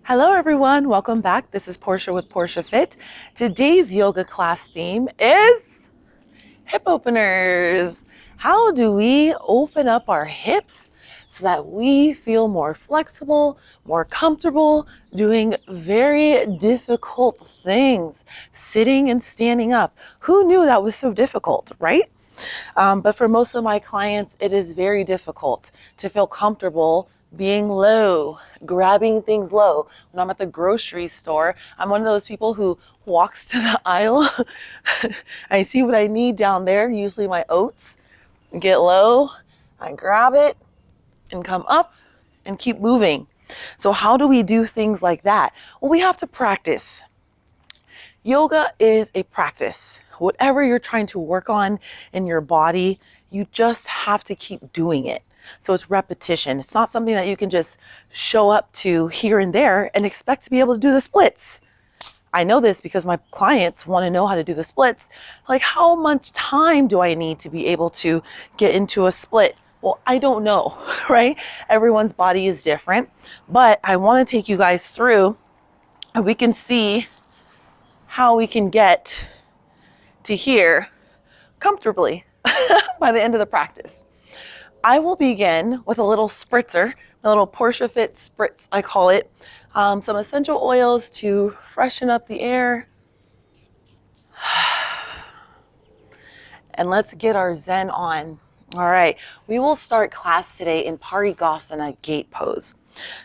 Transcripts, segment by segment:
Hello everyone, welcome back. This is Poirsha with PoirshaFit. Today's yoga class theme is hip openers. How do we open up our hips so that we feel more flexible, more comfortable doing very difficult things, sitting and standing up? Who knew that was so difficult, right? But for most of my clients, it is very difficult to feel comfortable being low, grabbing things low. When I'm at the grocery store, I'm one of those people who walks to the aisle. I see what I need down there, usually my oats, get low, I grab it and come up and keep moving. So how do we do things like that? Well, we have to practice. Yoga is a practice. Whatever you're trying to work on in your body, you just have to keep doing it. So it's repetition. It's not something that you can just show up to here and there and expect to be able to do the splits. I know this because my clients want to know how to do the splits. Like, how much time do I need to be able to get into a split? Well, I don't know, right? Everyone's body is different, but I want to take you guys through and we can see how we can get to here comfortably by the end of the practice. I will begin with a little spritzer, a little PoirshaFit spritz, I call it. Some essential oils to freshen up the air. And let's get our Zen on. All right, we will start class today in Parigasana gate pose.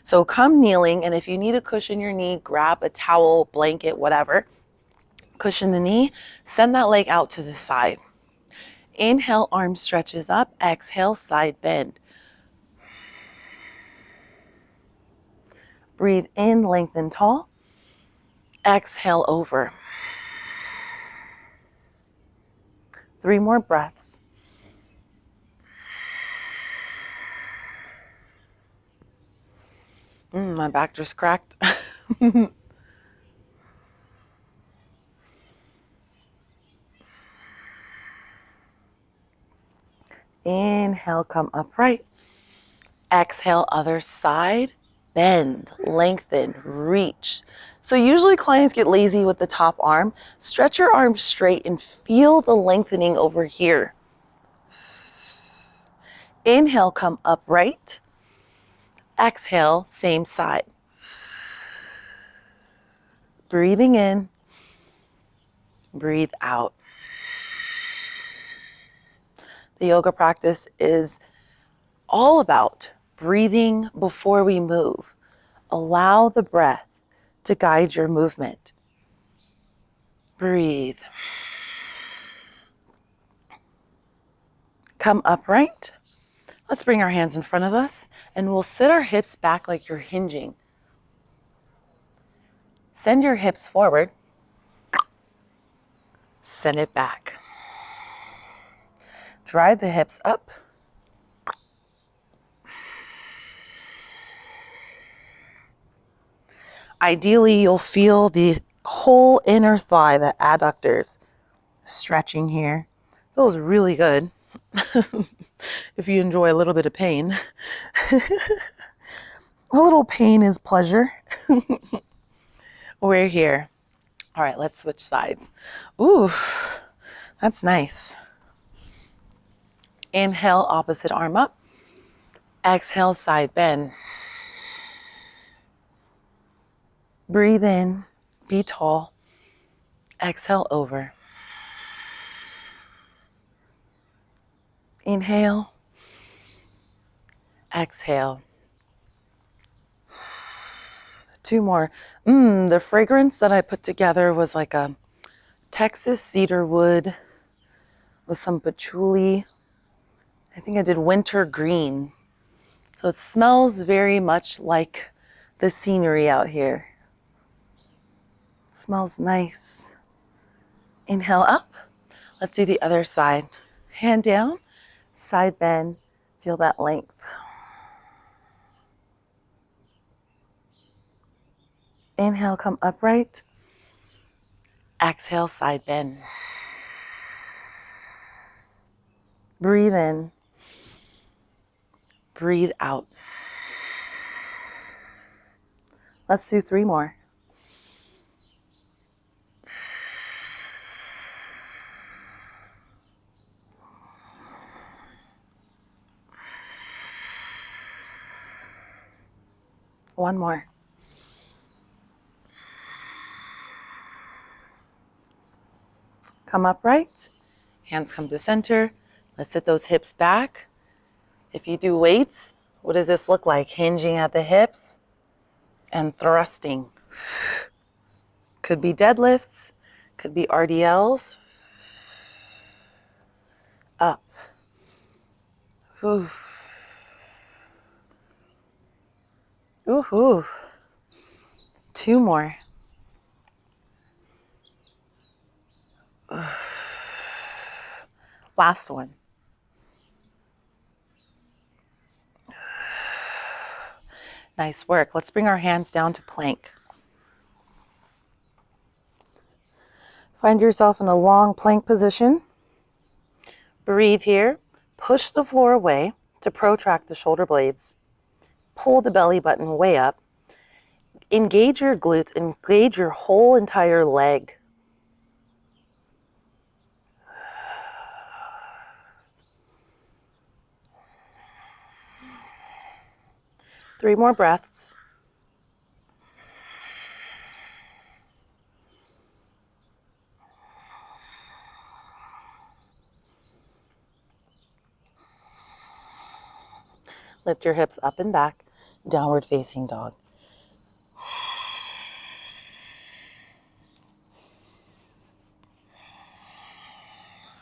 So come kneeling, and if you need a cushion your knee, grab a towel, blanket, whatever. Cushion the knee, send that leg out to the side. Inhale, arm stretches up. Exhale, side bend. Breathe in, lengthen tall. Exhale, over. 3 more breaths. My back just cracked. Inhale, come upright. Exhale, other side. Bend, lengthen, reach. So usually clients get lazy with the top arm. Stretch your arms straight and feel the lengthening over here. Inhale, come upright. Exhale, same side. Breathing in, breathe out. The yoga practice is all about breathing before we move. Allow the breath to guide your movement. Breathe. Come upright. Let's bring our hands in front of us and we'll sit our hips back like you're hinging. Send your hips forward. Send it back. Drive the hips up. Ideally, you'll feel the whole inner thigh, the adductors, stretching here. Feels really good. If you enjoy a little bit of pain. A little pain is pleasure. We're here. All right, let's switch sides. Ooh, that's nice. Inhale, opposite arm up. Exhale, side bend. Breathe in, be tall. Exhale, over. Inhale. Exhale. 2 more. The fragrance that I put together was like a Texas cedar wood with some patchouli. I think I did winter green. So it smells very much like the scenery out here. Smells nice. Inhale up. Let's do the other side. Hand down, side bend. Feel that length. Inhale, come upright. Exhale, side bend. Breathe in. Breathe out. Let's do 3 more. One more. Come upright. Hands come to center. Let's sit those hips back. If you do weights, what does this look like? Hinging at the hips and thrusting. Could be deadlifts, could be RDLs. Up. Ooh. Ooh, ooh. 2 more. Last one. Nice work. Let's bring our hands down to plank. Find yourself in a long plank position. Breathe here. Push the floor away to protract the shoulder blades. Pull the belly button way up. Engage your glutes, engage your whole entire leg. Three more breaths. Lift your hips up and back, downward facing dog.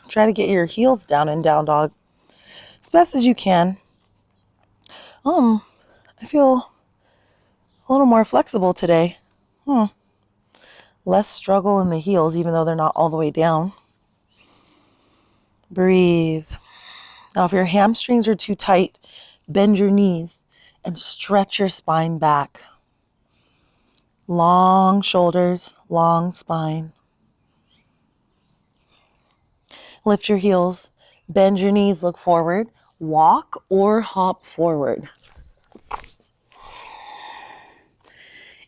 Try to get your heels down in down dog as best as you can. I feel a little more flexible today. Less struggle in the heels, even though they're not all the way down. Breathe. Now, if your hamstrings are too tight, bend your knees and stretch your spine back. Long shoulders, long spine. Lift your heels, bend your knees, look forward, walk or hop forward.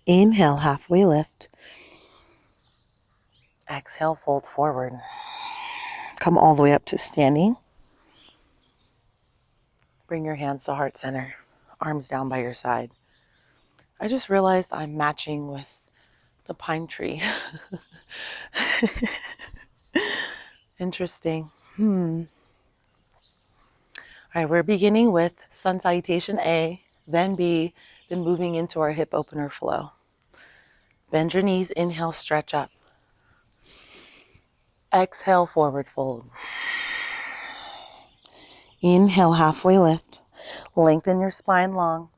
Inhale, halfway lift. Exhale, fold forward. Come all the way up to standing. Bring your hands to heart center, arms down by your side. I just realized I'm matching with the pine tree. Interesting. All right, we're beginning with sun salutation A, then B, then moving into our hip opener flow. Bend your knees, inhale, stretch up. Exhale, forward fold. Inhale, halfway lift. Lengthen your spine long.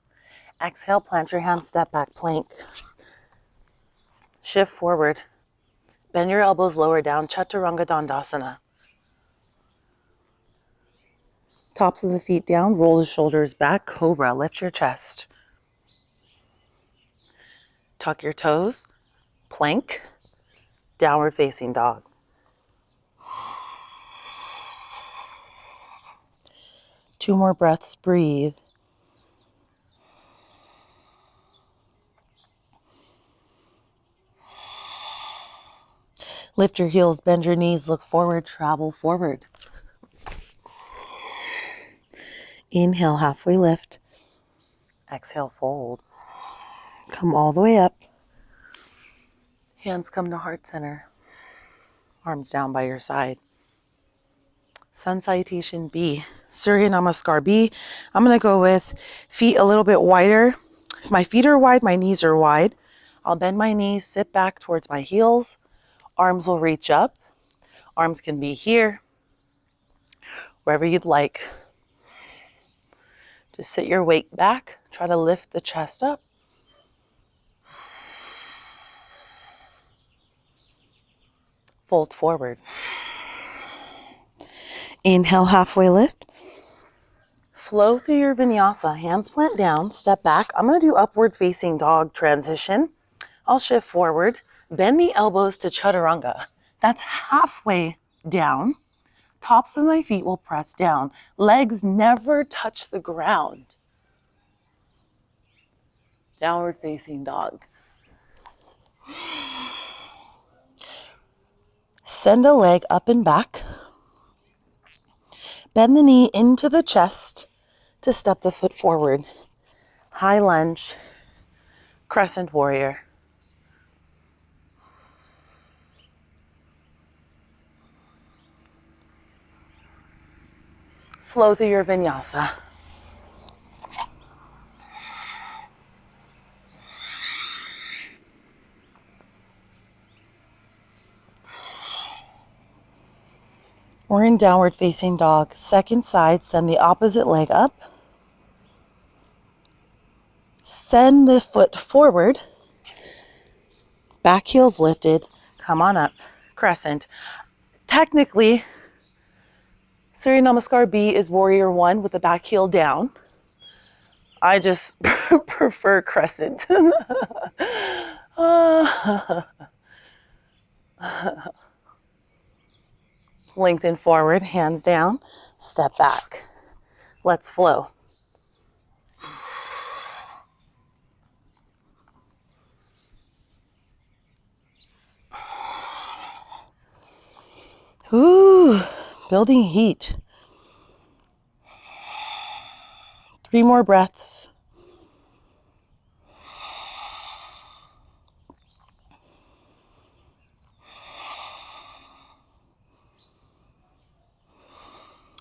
Exhale, plant your hands, step back, plank. Shift forward. Bend your elbows lower down, Chaturanga Dandasana. Tops of the feet down, roll the shoulders back, cobra, lift your chest. Tuck your toes, plank, downward facing dog. Two more breaths, breathe. Lift your heels, bend your knees, look forward, travel forward. Inhale, halfway lift. Exhale, fold. Come all the way up. Hands come to heart center. Arms down by your side. Sun salutation B. Surya Namaskar B. I'm going to go with feet a little bit wider. If my feet are wide, my knees are wide. I'll bend my knees, sit back towards my heels. Arms will reach up. Arms can be here, wherever you'd like. Just sit your weight back. Try to lift the chest up. Fold forward. Inhale, halfway lift. Flow through your vinyasa. Hands plant down, step back. I'm going to do upward facing dog transition. I'll shift forward. Bend the elbows to chaturanga. That's halfway down. Tops of my feet will press down. Legs never touch the ground. Downward facing dog. Send a leg up and back. Bend the knee into the chest to step the foot forward. High lunge, crescent warrior. Flow through your vinyasa. We're in downward facing dog. Second side, send the opposite leg up. Send the foot forward. Back heel's lifted. Come on up. Crescent. Technically, Surya Namaskar B is warrior one with the back heel down. I just prefer crescent. Lengthen forward, hands down, step back. Let's flow. Ooh, building heat. 3 more breaths.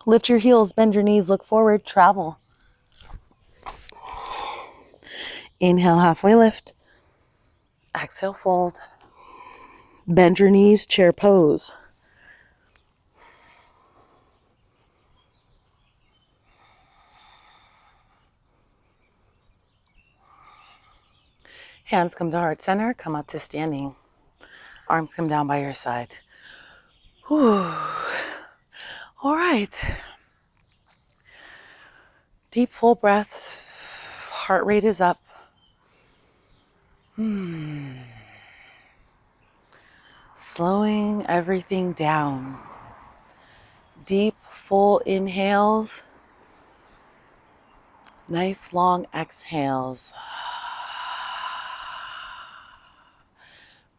Lift your heels, bend your knees, look forward, travel. Inhale, halfway lift. Exhale, fold. Bend your knees, chair pose. Hands come to heart center, come up to standing. Arms come down by your side. Whew. All right. Deep, full breaths. Heart rate is up. Slowing everything down. Deep, full inhales. Nice long exhales.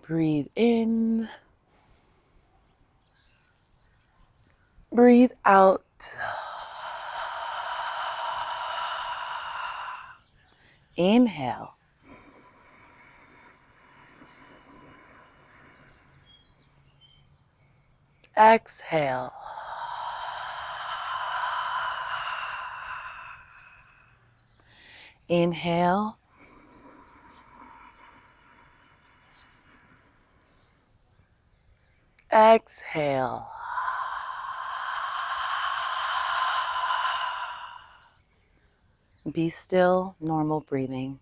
Breathe in. Breathe out. Inhale. Exhale. Inhale. Exhale. Be still, normal breathing.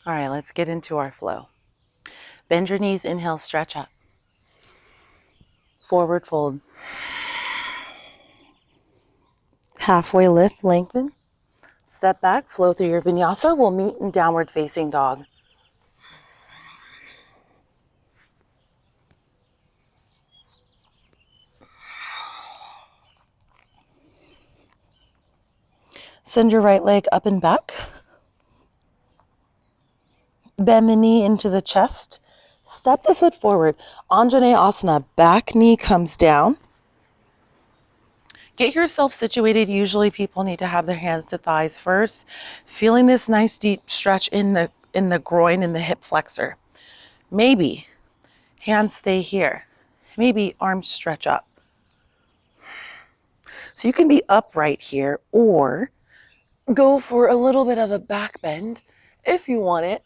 All right, let's get into our flow. Bend your knees, inhale, stretch up. Forward fold. Halfway lift, lengthen. Step back, flow through your vinyasa. We'll meet in downward facing dog. Send your right leg up and back. Bend the knee into the chest. Step the foot forward. Anjaneyasana, back knee comes down. Get yourself situated. Usually people need to have their hands to thighs first. Feeling this nice deep stretch in the groin and the hip flexor. Maybe hands stay here. Maybe arms stretch up. So you can be upright here or go for a little bit of a back bend if you want it.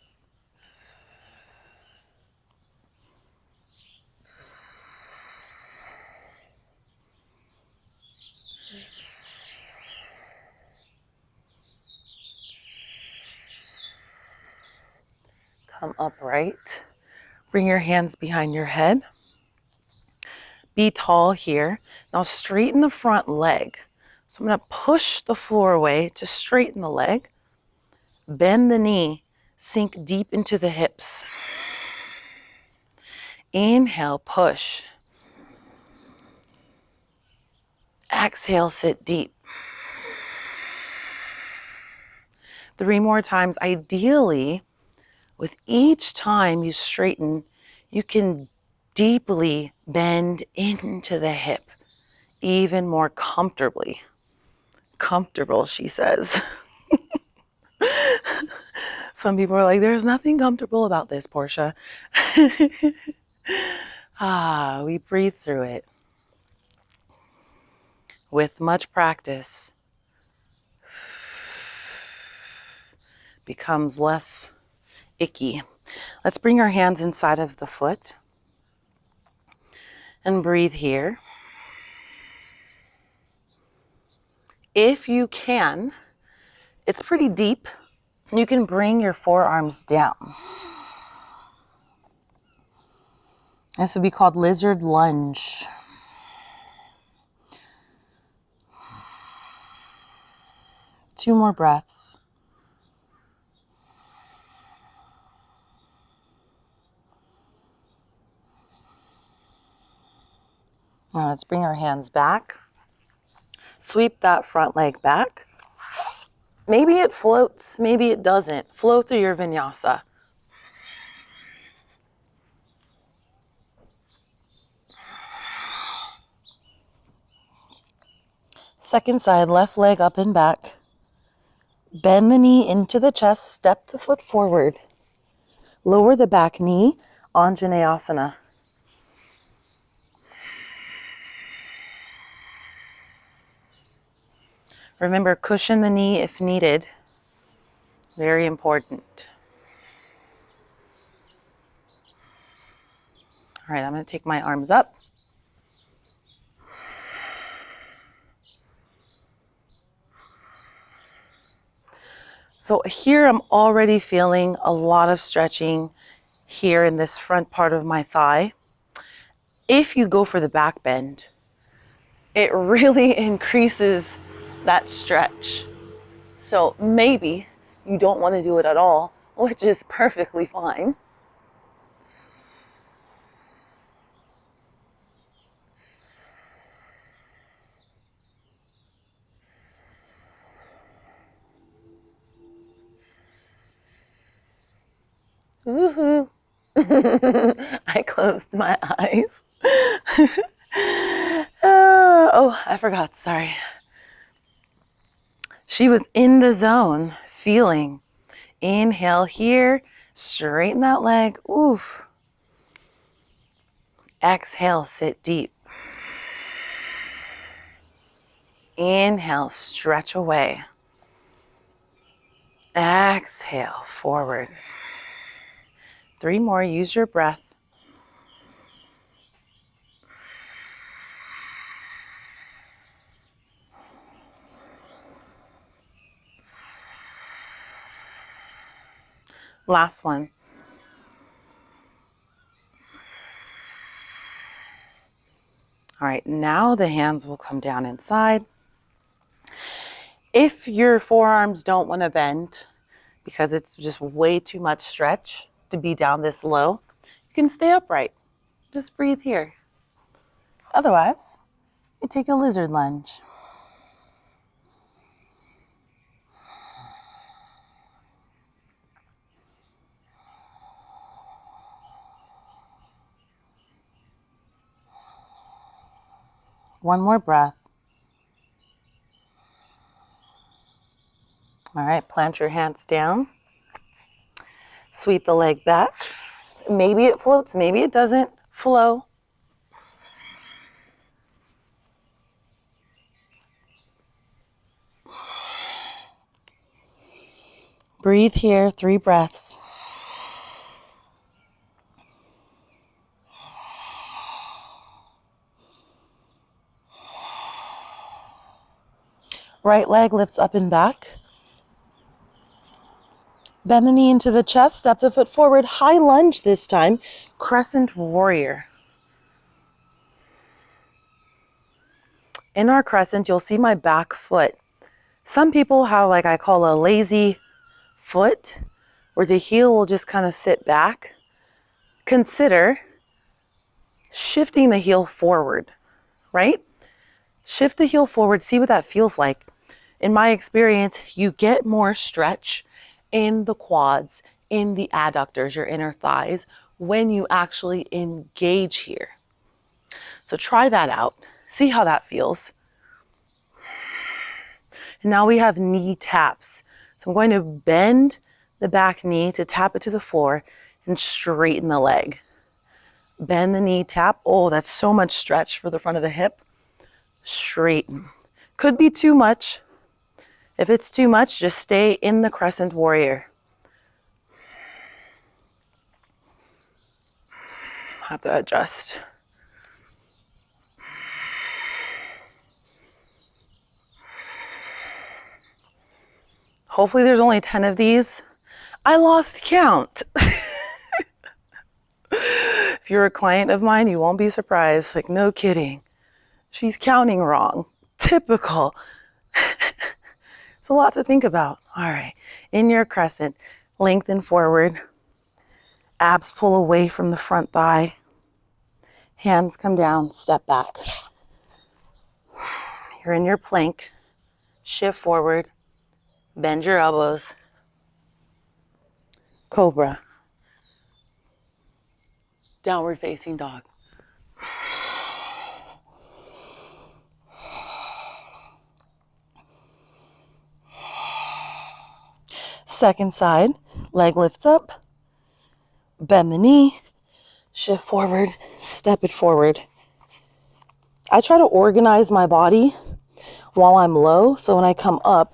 Come upright. Bring your hands behind your head. Be tall here. Now straighten the front leg. So I'm going to push the floor away to straighten the leg. Bend the knee. Sink deep into the hips. Inhale, push. Exhale, sit deep. 3 more times. Ideally, with each time you straighten, you can deeply bend into the hip, even more comfortably. Comfortable, she says. Some people are like, there's nothing comfortable about this, Poirsha. We breathe through it. With much practice, becomes less icky. Let's bring our hands inside of the foot and breathe here. If you can, it's pretty deep. You can bring your forearms down. This would be called lizard lunge. Two more breaths. Now let's bring our hands back. Sweep that front leg back. Maybe it floats, maybe it doesn't. Flow through your vinyasa. Second side, left leg up and back. Bend the knee into the chest, step the foot forward. Lower the back knee, Anjaneyasana. Remember, cushion the knee if needed. Very important. All right, I'm going to take my arms up. So here I'm already feeling a lot of stretching here in this front part of my thigh. If you go for the back bend, it really increases that stretch. So maybe you don't want to do it at all, which is perfectly fine. Woohoo! I closed my eyes. Oh, I forgot, sorry. She was in the zone, feeling. Inhale here, straighten that leg. Oof. Exhale, sit deep. Inhale, stretch away. Exhale, forward. 3 more, use your breath. Last one. All right, now the hands will come down inside. If your forearms don't want to bend, because it's just way too much stretch to be down this low, you can stay upright. Just breathe here. Otherwise, you take a lizard lunge. One more breath. All right, plant your hands down. Sweep the leg back. Maybe it floats, maybe it doesn't. Flow. Breathe here, 3 breaths. Right leg lifts up and back. Bend the knee into the chest, step the foot forward. High lunge this time, crescent warrior. In our crescent, you'll see my back foot. Some people have, like I call a lazy foot, where the heel will just kind of sit back. Consider shifting the heel forward, right? Shift the heel forward, see what that feels like. In my experience, you get more stretch in the quads, in the adductors, your inner thighs, when you actually engage here. So try that out. See how that feels. And now we have knee taps. So I'm going to bend the back knee to tap it to the floor and straighten the leg. Bend the knee, tap. Oh, that's so much stretch for the front of the hip. Straighten. Could be too much. If it's too much, just stay in the crescent warrior. Have to adjust. Hopefully there's only 10 of these. I lost count. If you're a client of mine, you won't be surprised. Like, no kidding. She's counting wrong. Typical. It's a lot to think about. All right. In your crescent, lengthen forward. Abs pull away from the front thigh. Hands come down, step back. You're in your plank. Shift forward. Bend your elbows. Cobra. Downward facing dog. Second side, leg lifts up, bend the knee, shift forward, step it forward. I try to organize my body while I'm low, so when I come up,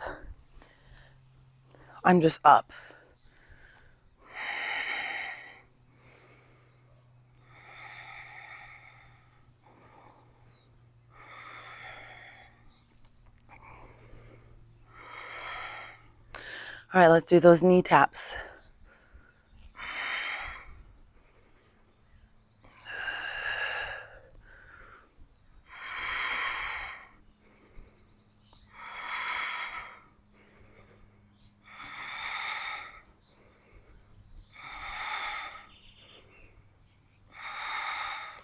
I'm just up. All right, let's do those knee taps.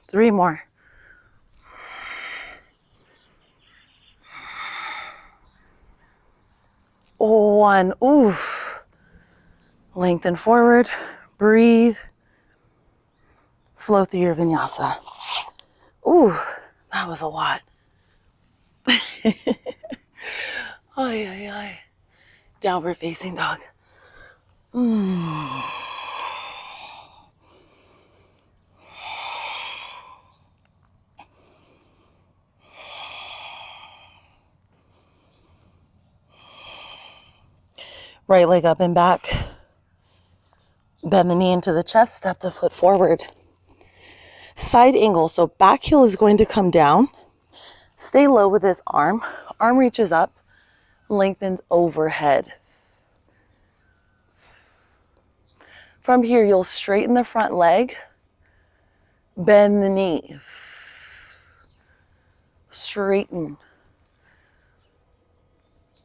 Three more. One. Ooh. Lengthen forward. Breathe. Flow through your vinyasa. Ooh, that was a lot. Ay, ay, ay. Downward facing dog. Right leg up and back. Bend the knee into the chest, step the foot forward. Side angle, so back heel is going to come down. Stay low with this arm. Arm reaches up, lengthens overhead. From here, you'll straighten the front leg, bend the knee. Straighten,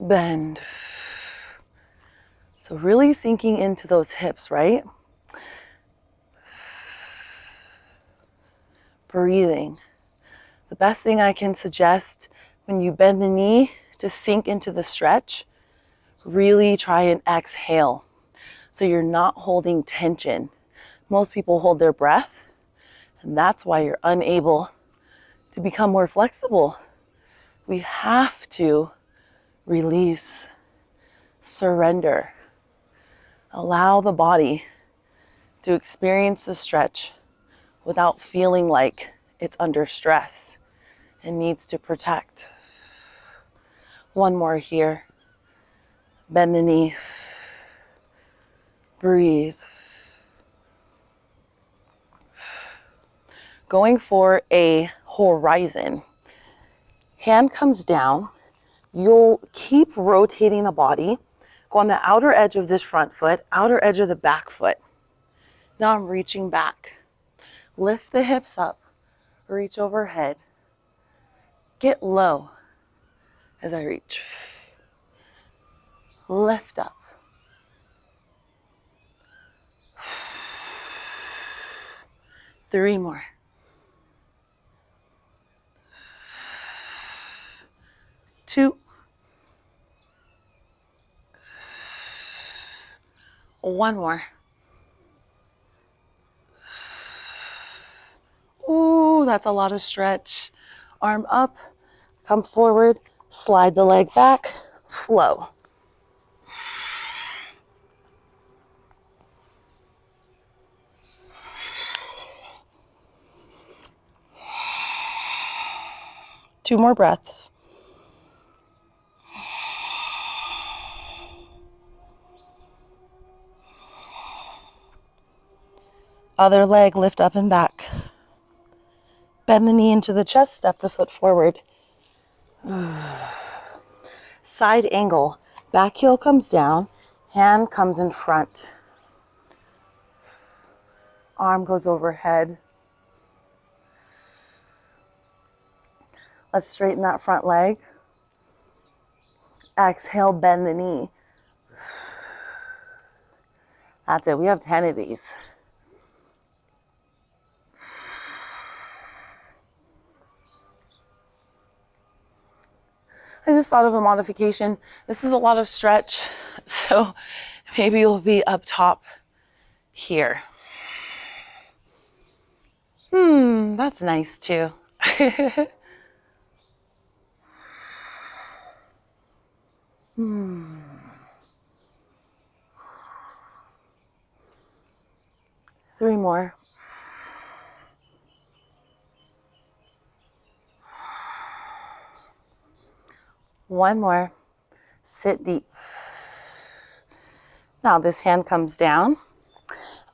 bend. So really sinking into those hips, right? Breathing. The best thing I can suggest when you bend the knee to sink into the stretch, really try and exhale so you're not holding tension. Most people hold their breath, and that's why you're unable to become more flexible. We have to release, surrender, allow the body to experience the stretch without feeling like it's under stress and needs to protect. One more here. Bend the knee. Breathe. Going for a horizon. Hand comes down. You'll keep rotating the body. Go on the outer edge of this front foot, outer edge of the back foot. Now I'm reaching back. Lift the hips up. Reach overhead. Get low as I reach. Lift up. Three more. 2. 1 more. Ooh, that's a lot of stretch. Arm up, come forward, slide the leg back, flow. Two more breaths. Other leg, lift up and back. Bend the knee into the chest, step the foot forward. Side angle. Back heel comes down, hand comes in front. Arm goes overhead. Let's straighten that front leg. Exhale, bend the knee. That's it. We have 10 of these. I just thought of a modification. This is a lot of stretch, so maybe you'll be up top here. That's nice too. 3 more. One more. Sit deep. Now this hand comes down.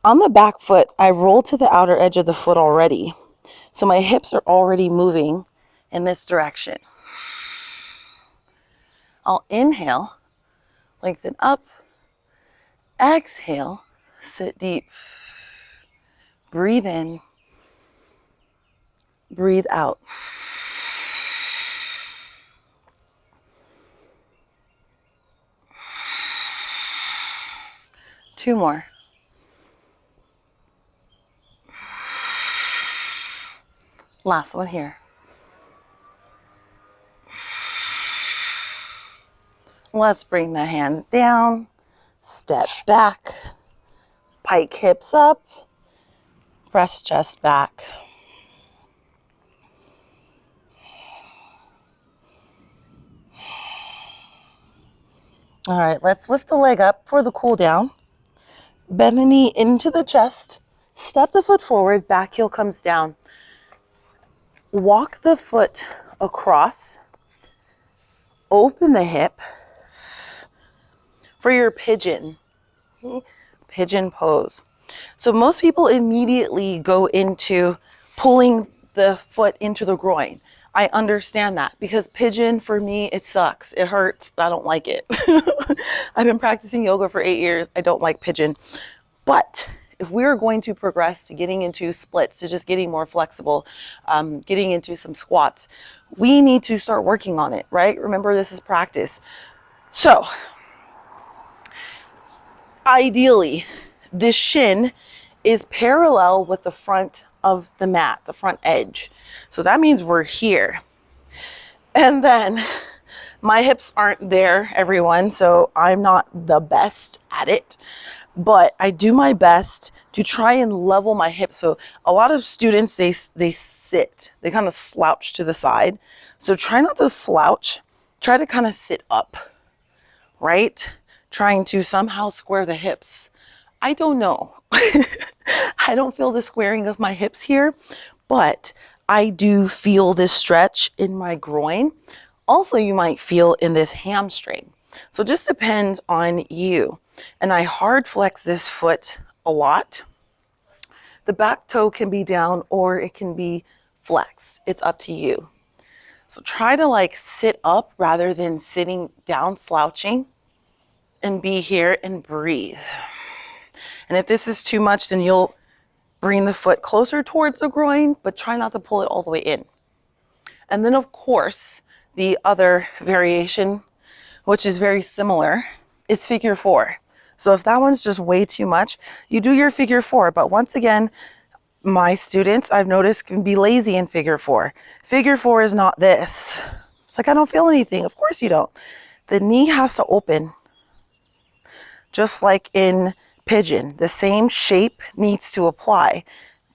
On the back foot, I roll to the outer edge of the foot already. So my hips are already moving in this direction. I'll inhale, lengthen up. Exhale, sit deep. Breathe in. Breathe out. Two more. Last one here. Let's bring the hands down, step back, pike hips up, press chest back. All right, let's lift the leg up for the cool down. Bend the knee into the chest, step the foot forward, back heel comes down. Walk the foot across, open the hip for your pigeon pose. So most people immediately go into pulling the foot into the groin. I understand that because pigeon for me, it sucks. It hurts. I don't like it. I've been practicing yoga for 8 years. I don't like pigeon. But if we're going to progress to getting into splits, to just getting more flexible, getting into some squats, we need to start working on it, right? Remember, this is practice. So ideally, this shin is parallel with the front of the mat, the front edge. So that means we're here. And then my hips aren't there, everyone, so I'm not the best at it, but I do my best to try and level my hips. So a lot of students, they sit, they kind of slouch to the side. So try not to slouch, try to kind of sit up, right? Trying to somehow square the hips. I don't know. I don't feel the squaring of my hips here, but I do feel this stretch in my groin. Also, you might feel in this hamstring. So it just depends on you. And I hard flex this foot a lot. The back toe can be down or it can be flexed. It's up to you. So try to like sit up rather than sitting down, slouching, and be here and breathe. And if this is too much, then you'll bring the foot closer towards the groin, but try not to pull it all the way in. And then of course, the other variation, which is very similar, is figure 4. So if that one's just way too much, you do your figure 4. But once again, my students, I've noticed, can be lazy in figure 4. Figure 4 is not this. It's like, I don't feel anything. Of course you don't. The knee has to open. Just like in pigeon, the same shape needs to apply.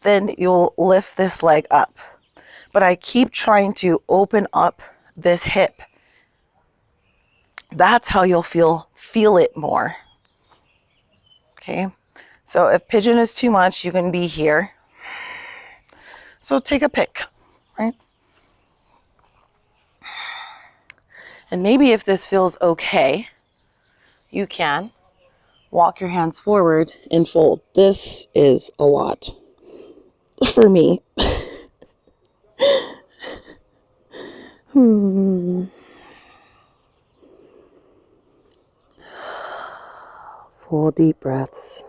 Then you'll lift this leg up. But I keep trying to open up this hip. That's how you'll feel it more. Okay. So if pigeon is too much, you can be here. So take a pick, right? And maybe if this feels okay, you can walk your hands forward and fold. This is a lot for me. Full deep breaths.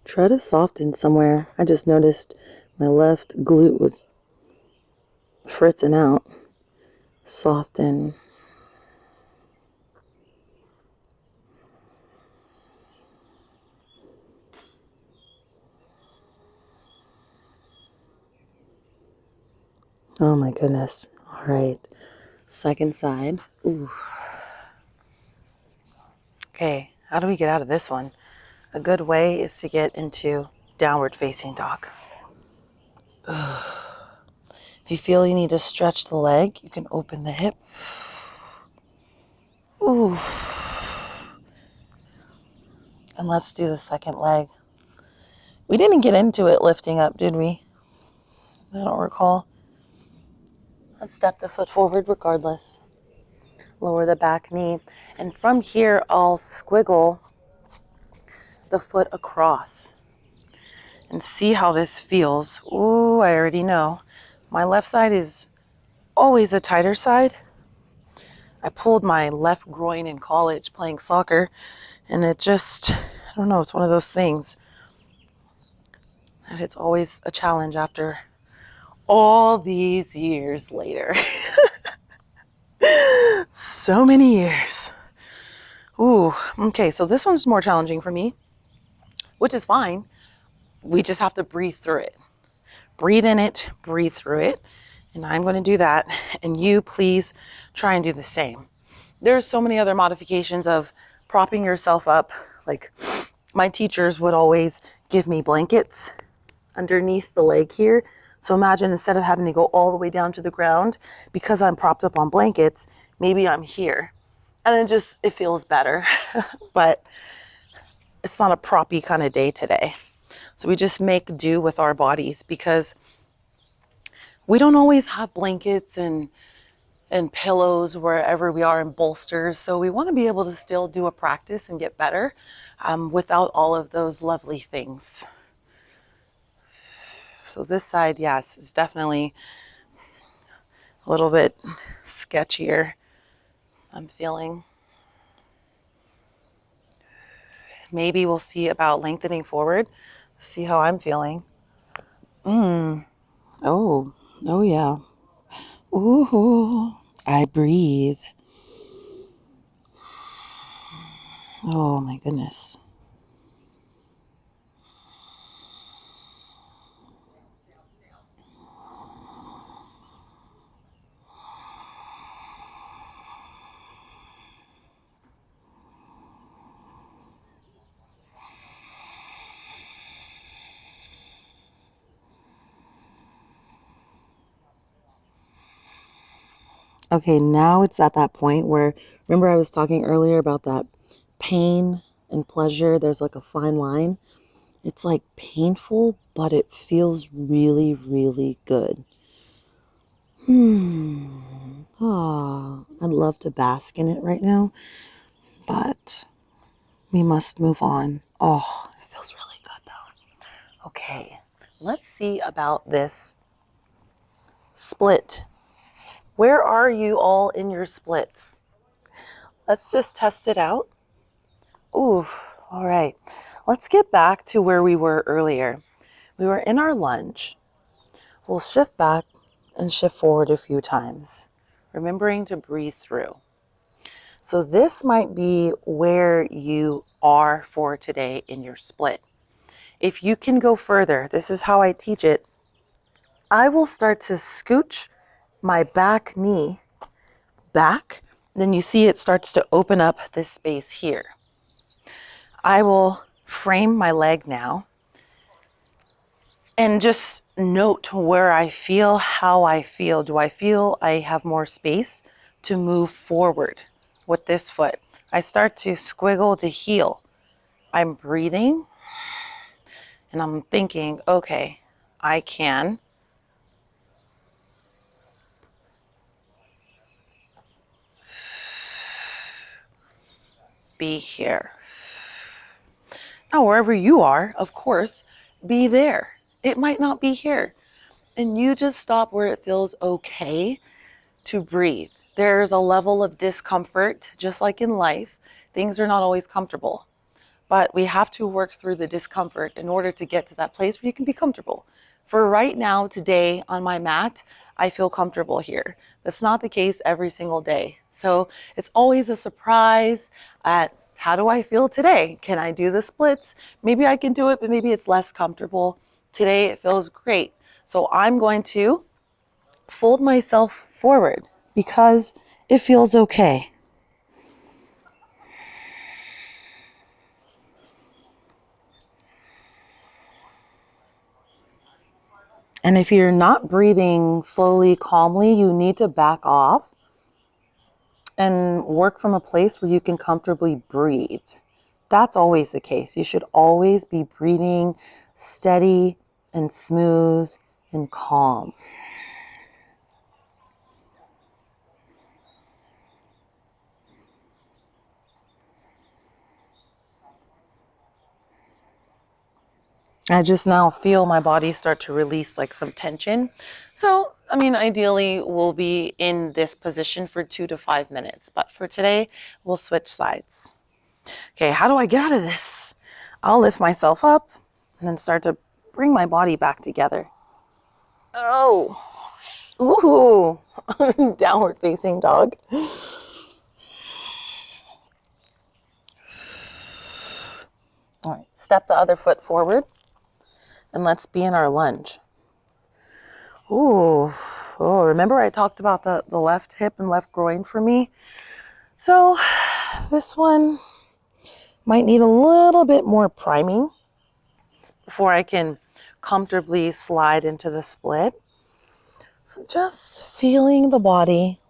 Try to soften somewhere. I just noticed my left glute was fritzing out. Soften. Oh my goodness. All right. Second side. Ooh. Okay, how do we get out of this one? A good way is to get into downward facing dog. If you feel you need to stretch the leg, you can open the hip. Ooh. And let's do the second leg. We didn't get into it lifting up, did we? I don't recall. Let's step the foot forward regardless. Lower the back knee. And from here, I'll squiggle the foot across. And see how this feels. Ooh, I already know. My left side is always a tighter side. I pulled my left groin in college playing soccer, and it just, I don't know, it's one of those things. And it's always a challenge after all these years later. So many years. Ooh, okay, so this one's more challenging for me, which is fine. We just have to breathe through it. Breathe in it, breathe through it. And I'm going to do that. And you please try and do the same. There's so many other modifications of propping yourself up. Like my teachers would always give me blankets underneath the leg here. So imagine instead of having to go all the way down to the ground, because I'm propped up on blankets, maybe I'm here. And it feels better. But it's not a proppy kind of day today. So we just make do with our bodies because we don't always have blankets and pillows wherever we are and bolsters. So we want to be able to still do a practice and get better without all of those lovely things. So this side, yes, is definitely a little bit sketchier, I'm feeling. Maybe we'll see about lengthening forward. See how I'm feeling. Oh yeah. Ooh, I breathe. Oh my goodness. Okay, now it's at that point where, remember I was talking earlier about that pain and pleasure? There's like a fine line. It's like painful, but it feels really, really good. I'd love to bask in it right now, but we must move on. Oh, it feels really good though. Okay, let's see about this split. Where are you all in your splits? Let's just test it out. Ooh, all right. Let's get back to where we were earlier. We were in our lunge. We'll shift back and shift forward a few times. remembering to breathe through. So this might be where you are for today in your split. If you can go further, this is how I teach it. I will start to scooch my back knee back. Then you see it starts to open up this space here. I will frame my leg now and just note where I feel, how I feel. Do I feel I have more space to move forward with this foot? I start to squiggle the heel. I'm breathing and I'm thinking, okay, I can be here. Now, wherever you are, of course, be there. It might not be here. And you just stop where it feels okay to breathe. There's a level of discomfort, just like in life. Things are not always comfortable, but we have to work through the discomfort in order to get to that place where you can be comfortable. For right now, today on my mat, I feel comfortable here. That's not the case every single day. So it's always a surprise at how do I feel today? Can I do the splits? Maybe I can do it, but maybe it's less comfortable. Today it feels great. So I'm going to fold myself forward because it feels okay. And if you're not breathing slowly, calmly, you need to back off and work from a place where you can comfortably breathe. That's always the case. You should always be breathing steady and smooth and calm. I just now feel my body start to release like some tension. So, I mean, ideally we'll be in this position for 2 to 5 minutes, but for today, we'll switch sides. Okay, how do I get out of this? I'll lift myself up and then start to bring my body back together. Oh, ooh, downward facing dog. All right, step the other foot forward and let's be in our lunge. Ooh, oh, remember I talked about the left hip and left groin for me? So this one might need a little bit more priming before I can comfortably slide into the split. So just feeling the body.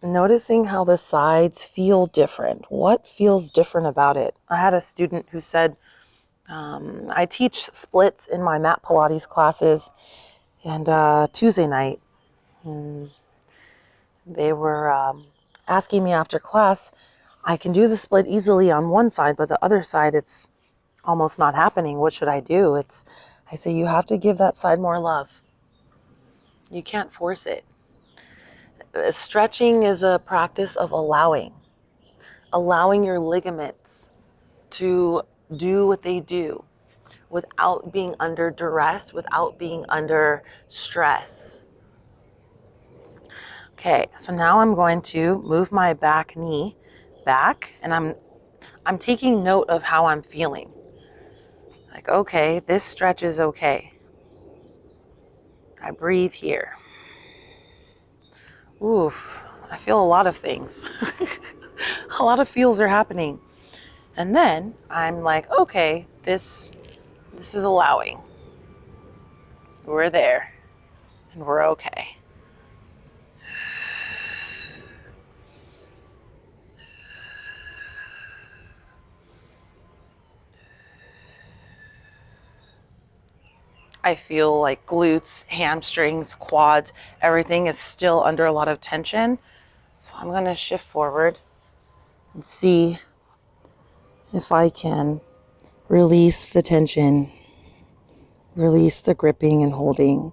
Noticing how the sides feel different. What feels different about it? I had a student who said, I teach splits in my mat Pilates classes, and Tuesday night, they were asking me after class, I can do the split easily on one side, but the other side, it's almost not happening. What should I do? I say, you have to give that side more love. You can't force it. Stretching is a practice of allowing your ligaments to do what they do without being under duress, without being under stress. Okay, so now I'm going to move my back knee back, and I'm taking note of how I'm feeling. Like, okay, this stretch is okay. I breathe here. Oof, I feel a lot of things. A lot of feels are happening. And then I'm like, okay, this is allowing. We're there and we're okay. I feel like glutes, hamstrings, quads, everything is still under a lot of tension. So I'm going to shift forward and see if I can release the tension, release the gripping and holding.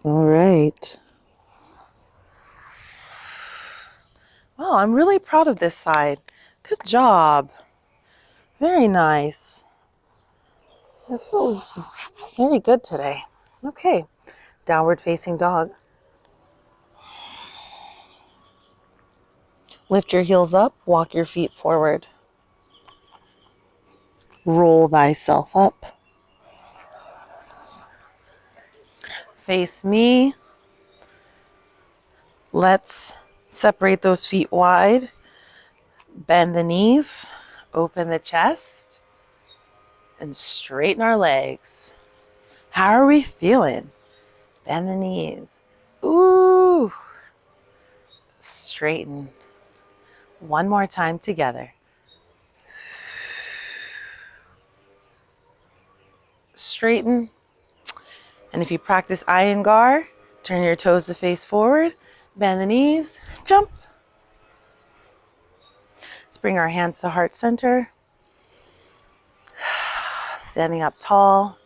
All right. Wow, I'm really proud of this side. Good job. Very nice. It feels very good today. Okay, downward facing dog. Lift your heels up, walk your feet forward. Roll thyself up. Face me. Let's separate those feet wide. Bend the knees, open the chest, and straighten our legs. How are we feeling? Bend the knees. Ooh. Straighten. One more time together. Straighten. And if you practice Iyengar, turn your toes to face forward, bend the knees, jump. Let's bring our hands to heart center. Standing up tall.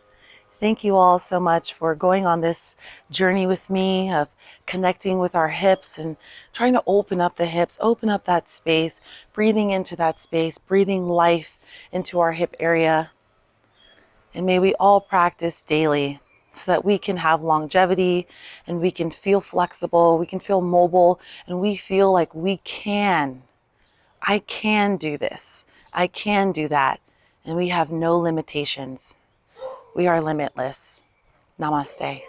Thank you all so much for going on this journey with me of connecting with our hips and trying to open up the hips, open up that space, breathing into that space, breathing life into our hip area. And may we all practice daily so that we can have longevity and we can feel flexible, we can feel mobile, and we feel like I can do this, I can do that, and we have no limitations. We are limitless. Namaste.